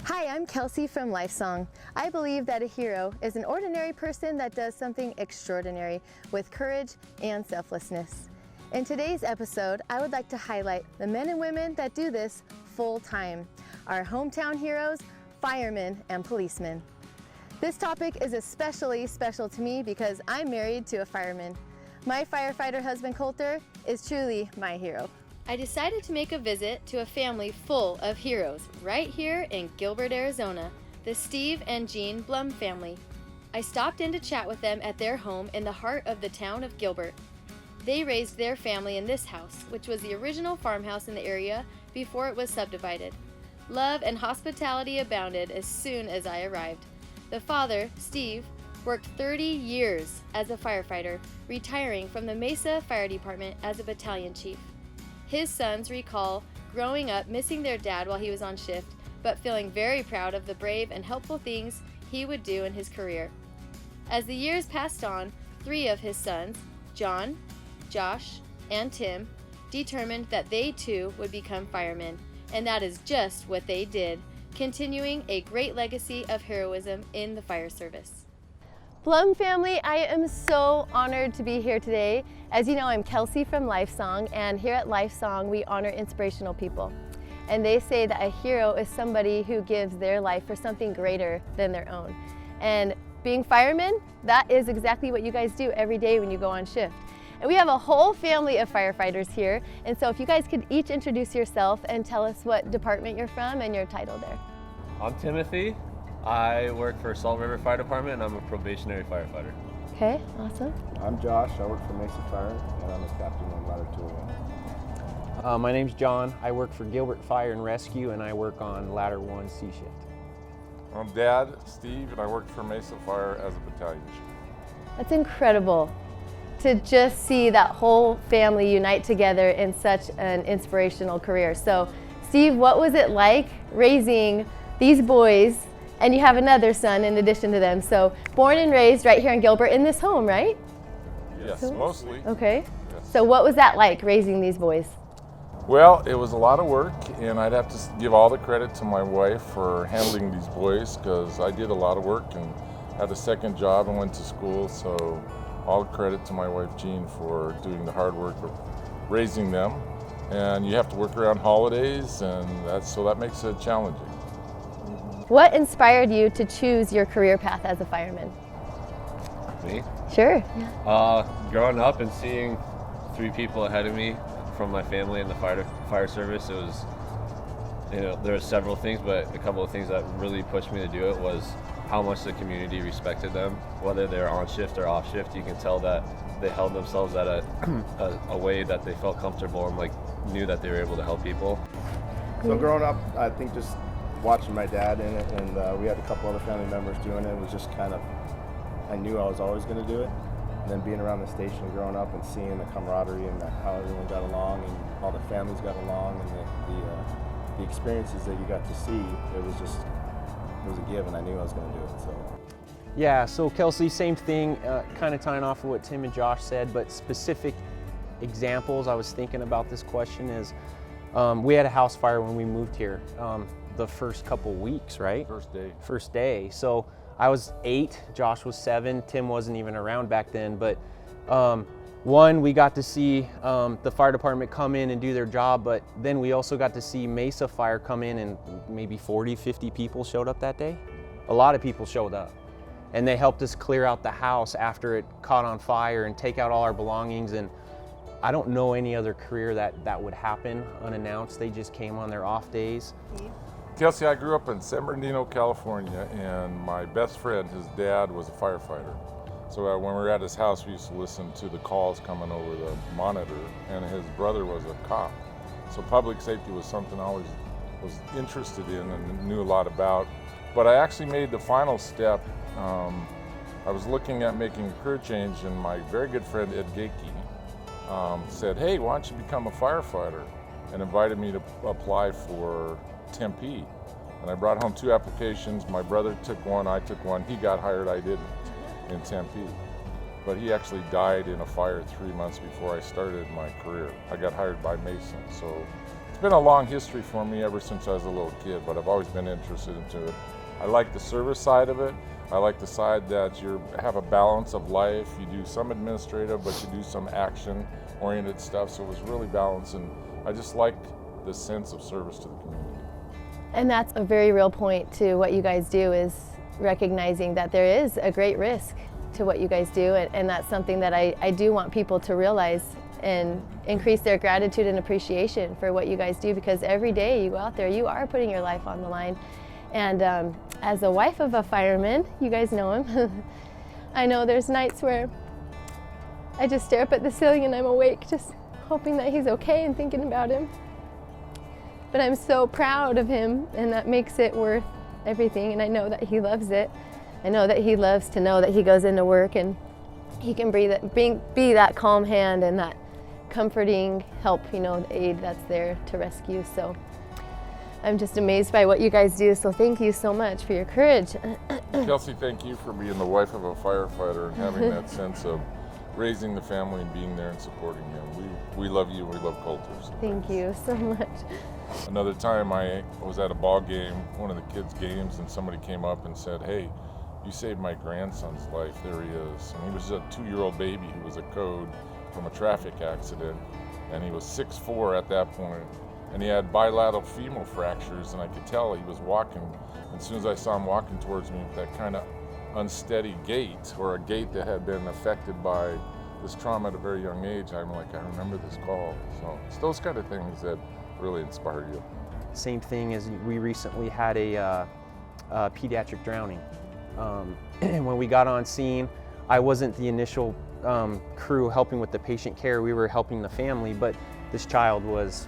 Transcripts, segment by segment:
Hi, I'm Kelsey from LifeSong. I believe that a hero is an ordinary person that does something extraordinary with courage and selflessness. In today's episode, I would like to highlight the men and women that do this full time, our hometown heroes, firemen, and policemen. This topic is especially special to me because I'm married to a fireman. My firefighter husband, Coulter, is truly my hero. I decided to make a visit to a family full of heroes right here in Gilbert, Arizona, the Steve and Jean Blum family. I stopped in to chat with them at their home in the heart of the town of Gilbert. They raised their family in this house, which was the original farmhouse in the area before it was subdivided. Love and hospitality abounded as soon as I arrived. The father, Steve, worked 30 years as a firefighter, retiring from the Mesa Fire Department as a battalion chief. His sons recall growing up missing their dad while he was on shift, but feeling very proud of the brave and helpful things he would do in his career. As the years passed on, 3 of his sons, John, Josh, and Tim, determined that they too would become firemen, and that is just what they did, continuing a great legacy of heroism in the fire service. Blum family, I am so honored to be here today. As you know, I'm Kelsey from LifeSong, and here at LifeSong, we honor inspirational people. And they say that a hero is somebody who gives their life for something greater than their own. And being firemen, that is exactly what you guys do every day when you go on shift. And we have a whole family of firefighters here. And so if you guys could each introduce yourself and tell us what department you're from and your title there. I'm Timothy. I work for Salt River Fire Department and I'm a probationary firefighter. Okay, awesome. I'm Josh. I work for Mesa Fire and I'm a captain on Ladder 201. My name's John. I work for Gilbert Fire and Rescue and I work on Ladder 1 C shift. I'm Dad, Steve, and I work for Mesa Fire as a battalion chief. That's incredible to just see that whole family unite together in such an inspirational career. So, Steve, what was it like raising these boys? And you have another son in addition to them. So born and raised right here in Gilbert in this home, right? Yes, mostly. Okay. Yes. So what was that like, raising these boys? Well, it was a lot of work, and I'd have to give all the credit to my wife for handling these boys because I did a lot of work and had a second job and went to school. So all credit to my wife, Jean, for doing the hard work of raising them. And you have to work around holidays, and that makes it challenging. What inspired you to choose your career path as a fireman? Me? Sure. Growing up and seeing 3 people ahead of me from my family in the fire service, it was, there were several things, but a couple of things that really pushed me to do it was how much the community respected them, whether they're on shift or off shift. You can tell that they held themselves at a way that they felt comfortable and knew that they were able to help people. So growing up, I think just watching my dad in it, and we had a couple other family members doing it, was just kind of, I knew I was always going to do it. And then being around the station growing up and seeing the camaraderie and how everyone got along and all the families got along and the experiences that you got to see, it was a give, and I knew I was going to do it. So. Yeah, so Kelsey, same thing, kind of tying off of what Tim and Josh said, but specific examples I was thinking about this question is, we had a house fire when we moved here. The first couple weeks, right? First day. So I was 8, Josh was 7, Tim wasn't even around back then, but we got to see the fire department come in and do their job, but then we also got to see Mesa Fire come in, and maybe 40, 50 people showed up that day. A lot of people showed up, and they helped us clear out the house after it caught on fire and take out all our belongings. And I don't know any other career that would happen unannounced. They just came on their off days. Kelsey, I grew up in San Bernardino, California, and my best friend, his dad, was a firefighter. So when we were at his house, we used to listen to the calls coming over the monitor, and his brother was a cop. So public safety was something I always was interested in and knew a lot about. But I actually made the final step. I was looking at making a career change, and my very good friend, Ed Gakey, said, "Hey, why don't you become a firefighter?" and invited me to apply for Tempe. And I brought home 2 applications. My brother took one, I took one. He got hired, I didn't, in Tempe. But he actually died in a fire 3 months before I started my career. I got hired by Mason. So it's been a long history for me ever since I was a little kid, but I've always been interested into it. I like the service side of it. I like the side that you have a balance of life. You do some administrative, but you do some action-oriented stuff, so it was really balanced, and I just like the sense of service to the community. And that's a very real point to what you guys do, is recognizing that there is a great risk to what you guys do, and that's something that I do want people to realize and increase their gratitude and appreciation for what you guys do, because every day you go out there, you are putting your life on the line. And as a wife of a fireman, you guys know him, I know there's nights where I just stare up at the ceiling and I'm awake just hoping that he's okay and thinking about him. But I'm so proud of him, and that makes it worth everything, and I know that he loves it. I know that he loves to know that he goes into work and he can be that calm hand and that comforting help, you know, the aid that's there to rescue. So I'm just amazed by what you guys do, so thank you so much for your courage. Kelsey, thank you for being the wife of a firefighter and having that sense of raising the family and being there and supporting him. We love you, we love Coulter. So Thank you so much. Another time I was at a ball game, one of the kids' games, and somebody came up and said, "Hey, you saved my grandson's life. There he is." And he was a 2-year-old baby who was a code from a traffic accident, and he was 6'4" at that point, and he had bilateral femur fractures, and I could tell he was walking. And as soon as I saw him walking towards me with that kind of unsteady gait, or a gait that had been affected by this trauma at a very young age, I'm like, I remember this call. So it's those kind of things that really inspire you. Same thing as we recently had a pediatric drowning. When we got on scene, I wasn't the initial crew helping with the patient care. We were helping the family, but this child was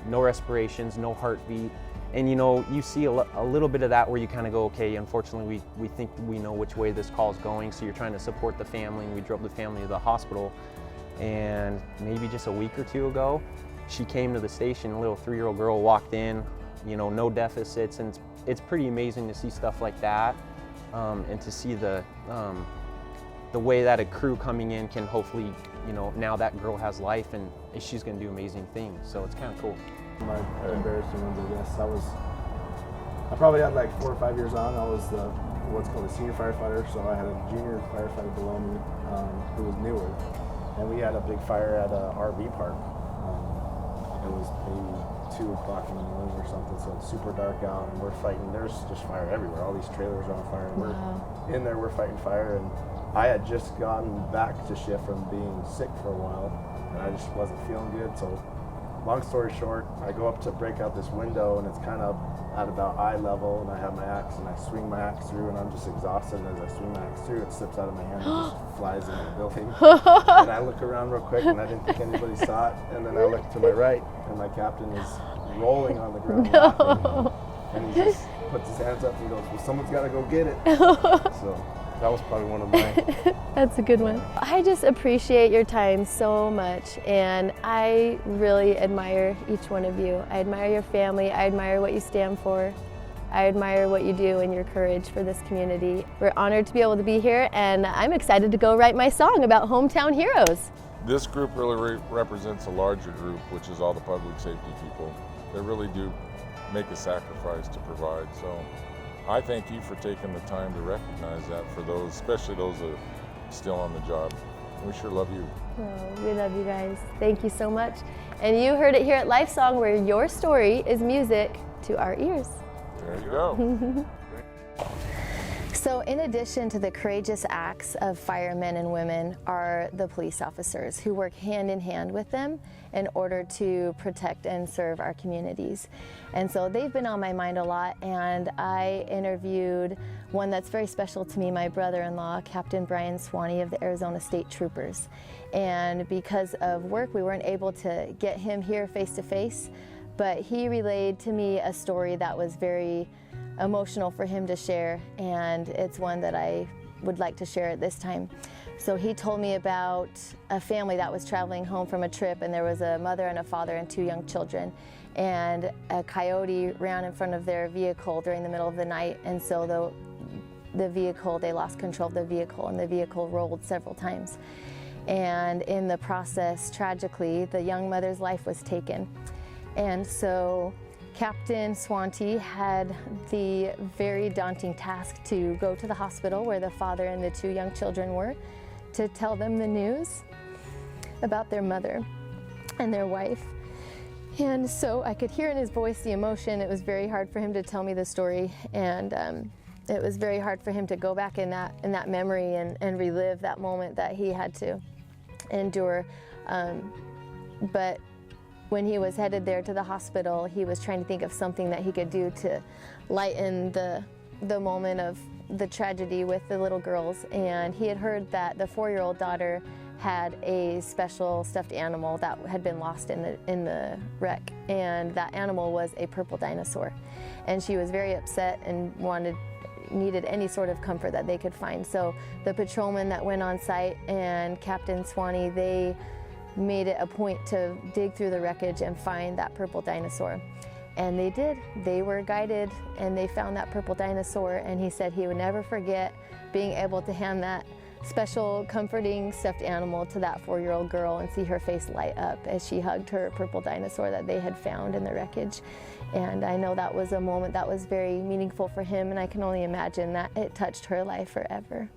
no respirations, no heartbeat. And you know, you see a little bit of that where you kind of go, okay, unfortunately we think we know which way this call is going, so you're trying to support the family, and we drove the family to the hospital. And maybe just a week or two ago, she came to the station, a little 3-year-old girl walked in, you know, no deficits, and it's pretty amazing to see stuff like that, and to see the way that a crew coming in can hopefully, you know, now that girl has life and she's going to do amazing things, so it's kind of cool. My embarrassing ones, I guess. I probably had like 4 or 5 years on. I was what's called a senior firefighter, so I had a junior firefighter below me who was newer, and we had a big fire at a RV park. It was maybe 2 o'clock in the morning or something, so it's super dark out, and we're fighting. There's just fire everywhere. All these trailers are on fire, and we're in there, we're fighting fire. And I had just gotten back to shift from being sick for a while, and I just wasn't feeling good. So long story short, I go up to break out this window, and it's kind of at about eye level, and I have my axe, and I swing my axe through, and I'm just exhausted. And as I swing my axe through, it slips out of my hand and just flies into the building. And I look around real quick, and I didn't think anybody saw it. And then I look to my right, and my captain is rolling on the ground laughing. And he just puts his hands up and goes, "Well, someone's got to go get it." So that was probably one of mine. That's a good one. I just appreciate your time so much, and I really admire each one of you. I admire your family. I admire what you stand for. I admire what you do and your courage for this community. We're honored to be able to be here, and I'm excited to go write my song about hometown heroes. This group really represents a larger group, which is all the public safety people that really do make a sacrifice to provide. So I thank you for taking the time to recognize that for those, especially those that are still on the job. We sure love you. Oh, we love you guys. Thank you so much. And you heard it here at LifeSong, where your story is music to our ears. There you go. So in addition to the courageous acts of firemen and women are the police officers who work hand in hand with them in order to protect and serve our communities. And so they've been on my mind a lot, and I interviewed one that's very special to me, my brother-in-law, Captain Brian Swanee of the Arizona State Troopers. And because of work, we weren't able to get him here face to face, but he relayed to me a story that was very emotional for him to share, and it's one that I would like to share at this time. So he told me about a family that was traveling home from a trip, and there was a mother and a father and 2 young children, and a coyote ran in front of their vehicle during the middle of the night, and so they lost control of the vehicle, and the vehicle rolled several times. And in the process, tragically, the young mother's life was taken. And so Captain Swanty had the very daunting task to go to the hospital where the father and the 2 young children were, to tell them the news about their mother and their wife. And so I could hear in his voice the emotion. It was very hard for him to tell me the story, and it was very hard for him to go back in that memory and relive that moment that he had to endure. But when he was headed there to the hospital, he was trying to think of something that he could do to lighten the moment of the tragedy with the little girls. And he had heard that the 4-year-old daughter had a special stuffed animal that had been lost in the wreck, and that animal was a purple dinosaur. And she was very upset and needed any sort of comfort that they could find. So the patrolman that went on site and Captain Swanty, they made it a point to dig through the wreckage and find that purple dinosaur. And they did. They were guided and they found that purple dinosaur, and he said he would never forget being able to hand that special comforting stuffed animal to that 4-year-old girl and see her face light up as she hugged her purple dinosaur that they had found in the wreckage. And I know that was a moment that was very meaningful for him, and I can only imagine that it touched her life forever.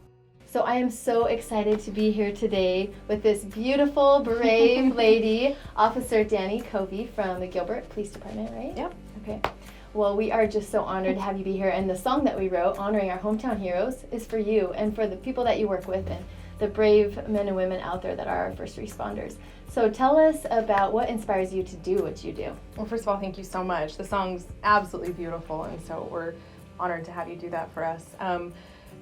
So I am so excited to be here today with this beautiful, brave lady, Officer Danny Covey from the Gilbert Police Department, right? Yep. Okay. Well, we are just so honored to have you be here, and the song that we wrote, honoring our hometown heroes, is for you and for the people that you work with and the brave men and women out there that are our first responders. So tell us about what inspires you to do what you do. Well, first of all, thank you so much. The song's absolutely beautiful, and so we're honored to have you do that for us.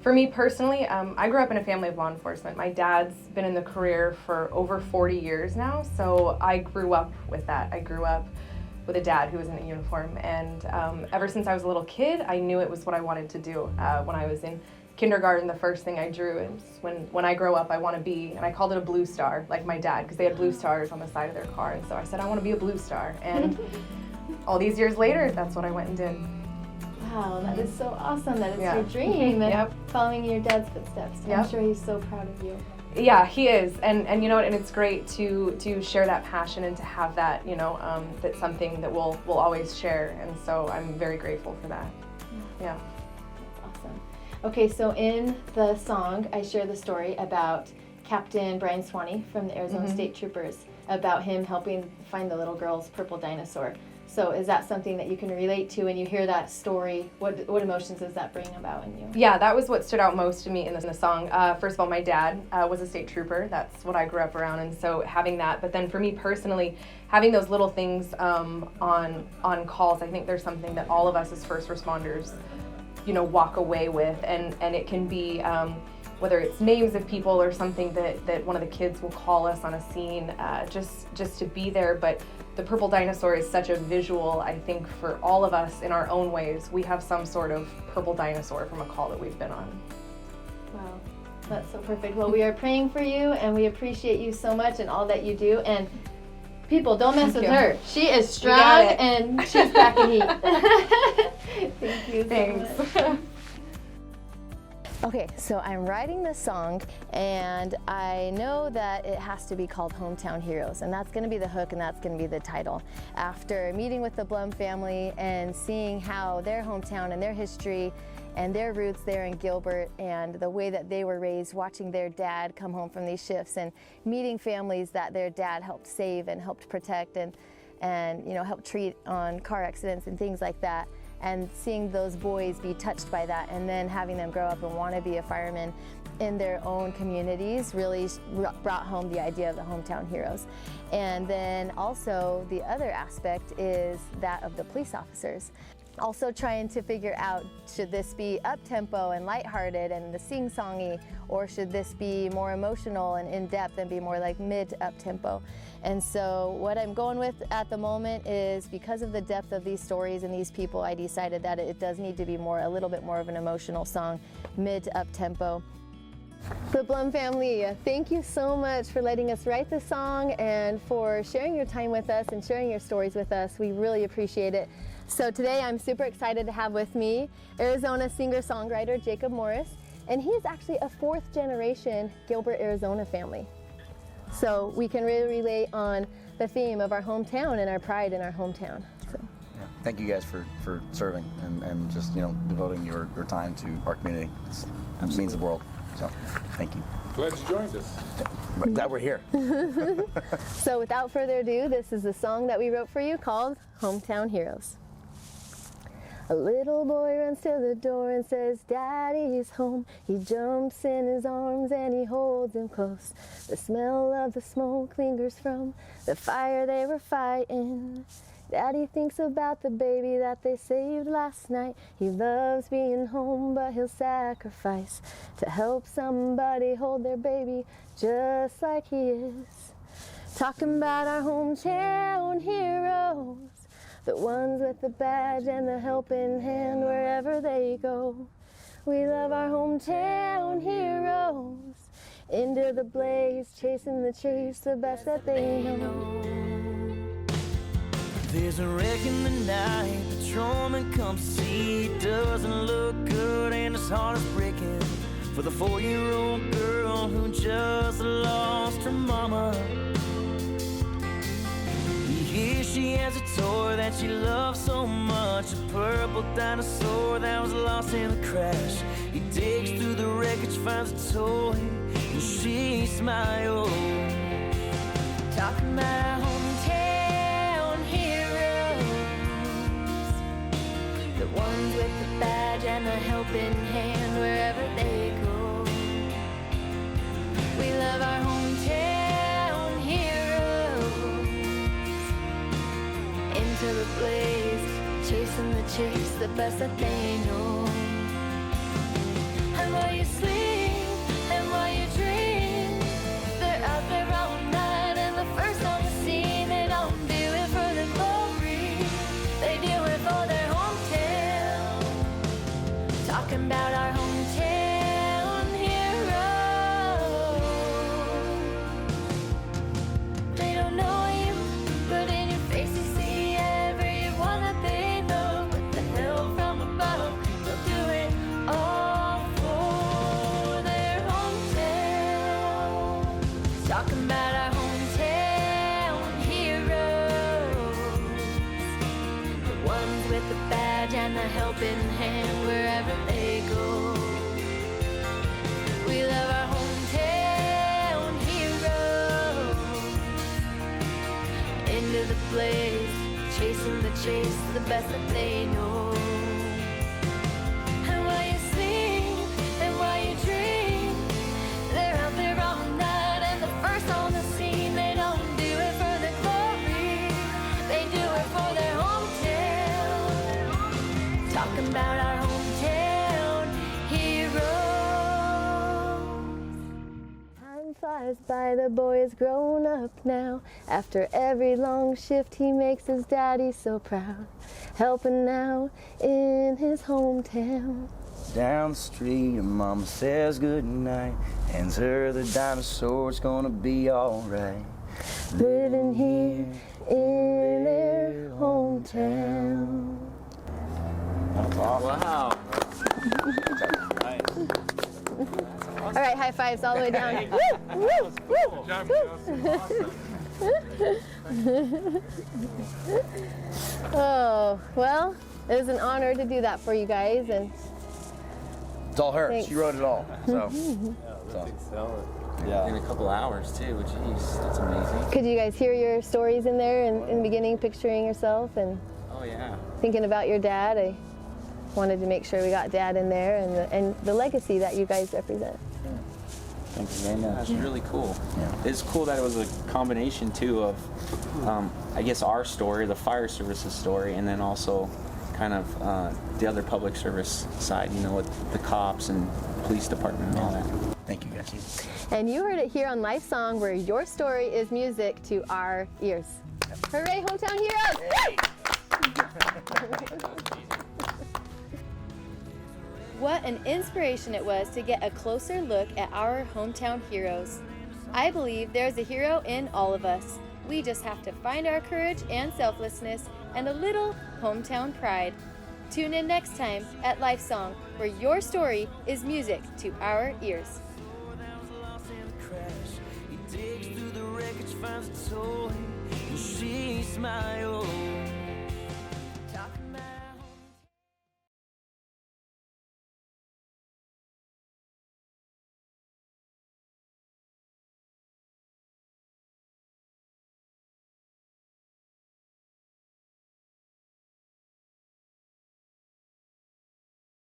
For me personally, I grew up in a family of law enforcement. My dad's been in the career for over 40 years now, so I grew up with that. I grew up with a dad who was in a uniform, and ever since I was a little kid, I knew it was what I wanted to do. When I was in kindergarten, the first thing I drew is when I grow up, I want to be, and I called it a blue star, like my dad, because they had blue stars on the side of their car, and so I said, I want to be a blue star, and all these years later, that's what I went and did. Wow, that is so awesome. That is your dream, and Yep. following your dad's footsteps. Yep. I'm sure he's so proud of you. Yeah, he is, and you know what, and it's great to share that passion and to have that, you know, that's something that we'll always share, and so I'm very grateful for that. Yeah. That's awesome. Okay, so in the song, I share the story about Captain Brian Swanty from the Arizona State Troopers, about him helping find the little girl's purple dinosaur. So is that something that you can relate to when you hear that story? What emotions does that bring about in you? Yeah, that was what stood out most to me in the song. First of all, my dad was a state trooper. That's what I grew up around, and so having that. But then for me personally, having those little things on calls, I think there's something that all of us as first responders, you know, walk away with, and it can be whether it's names of people or something that one of the kids will call us on a scene, just to be there. But the purple dinosaur is such a visual, I think, for all of us in our own ways. We have some sort of purple dinosaur from a call that we've been on. Wow, that's so perfect. Well, we are praying for you, and we appreciate you so much and all that you do. And people, don't mess with her. She is strong, and she's packing heat. Thank you so much. Okay, so I'm writing this song, and I know that it has to be called Hometown Heroes, and that's going to be the hook, and that's going to be the title. After meeting with the Blum family and seeing how their hometown and their history and their roots there in Gilbert and the way that they were raised, watching their dad come home from these shifts and meeting families that their dad helped save and helped protect and you know, helped treat on car accidents and things like that, and seeing those boys be touched by that, and then having them grow up and want to be a fireman in their own communities really brought home the idea of the hometown heroes. And then also the other aspect is that of the police officers. Also trying to figure out, should this be up-tempo and lighthearted and the sing-songy, or should this be more emotional and in-depth and be more like mid to up-tempo? And so what I'm going with at the moment is, because of the depth of these stories and these people, I decided that it does need to be a little bit more of an emotional song, mid to up-tempo. The Blum family, thank you so much for letting us write the song and for sharing your time with us and sharing your stories with us. We really appreciate it. So today I'm super excited to have with me Arizona singer-songwriter Jacob Morris, and he is actually a 4th generation Gilbert, Arizona family. So we can really relate on the theme of our hometown and our pride in our hometown. So. Yeah. Thank you guys for serving and just, you know, devoting your time to our community. It means the world. So thank you. Glad you joined us. But glad we're here. So without further ado, this is the song that we wrote for you called Hometown Heroes. A little boy runs to the door and says, Daddy's home. He jumps in his arms and he holds him close. The smell of the smoke lingers from the fire they were fighting. Daddy thinks about the baby that they saved last night. He loves being home, but he'll sacrifice to help somebody hold their baby just like he is. Talking about our hometown heroes, the ones with the badge and the helping hand wherever they go. We love our hometown heroes. Into the blaze, chasing the chase, the best that they know. There's a wreck in the night, patrolman comes to see. It doesn't look good and his heart is breaking for the 4-year-old girl who just lost her mama. Here she has a toy that she loves so much, a purple dinosaur that was lost in the crash. He digs through the wreckage, finds a toy, and she smiles. Talking about hometown heroes, the ones with the badge and the helping hand wherever they go. We love our hometown heroes. Into the blaze, chasing the chase, the best that they know. And while you sleep, and while you dream, they're out there all night and the first on the scene. They don't do it for the glory, they do it for their hometown. Talking about our hometown heroes. They don't know you, but in your face you see everyone that they know. With the help from above, they'll do it all for their hometown. Talking about our hometown heroes, the ones with the badge and the helping hand wherever they go. We love our hometown heroes. Into the blaze, chasing the chase, the best that they know. And while you sleep, and while you dream, they're out there all night and the first on the scene. They don't do it for the glory, they do it for their hometown. Talking about our hometown heroes. Time flies by, the boy is grown up now. After every long shift he makes his daddy so proud. Helping now in his hometown. Down the street, your mama says goodnight, hands her the dinosaur, it's gonna be alright. Living here in their hometown. Wow. All right, high fives all the way down. Woo, woo, woo. Oh, well, it was an honor to do that for you guys, and It's all her. Thanks. She wrote it all. So. In a couple hours too. Jeez, that's amazing. could you guys hear your stories in there in the beginning, picturing yourself and Oh yeah. thinking about your dad? I wanted to make sure we got Dad in there and the legacy that you guys represent. Thank you very much. That's really cool. Yeah. It's cool that it was a combination too of, I guess, our story, the fire services story, and then also kind of the other public service side, you know, with the cops and police department and all that. Thank you, guys. And you heard it here on LifeSong, where your story is music to our ears. Hooray, hometown heroes! What an inspiration it was to get a closer look at our hometown heroes. I believe there's a hero in all of us. We just have to find our courage and selflessness and a little hometown pride. Tune in next time at LifeSong, where your story is music to our ears. He digs through the was told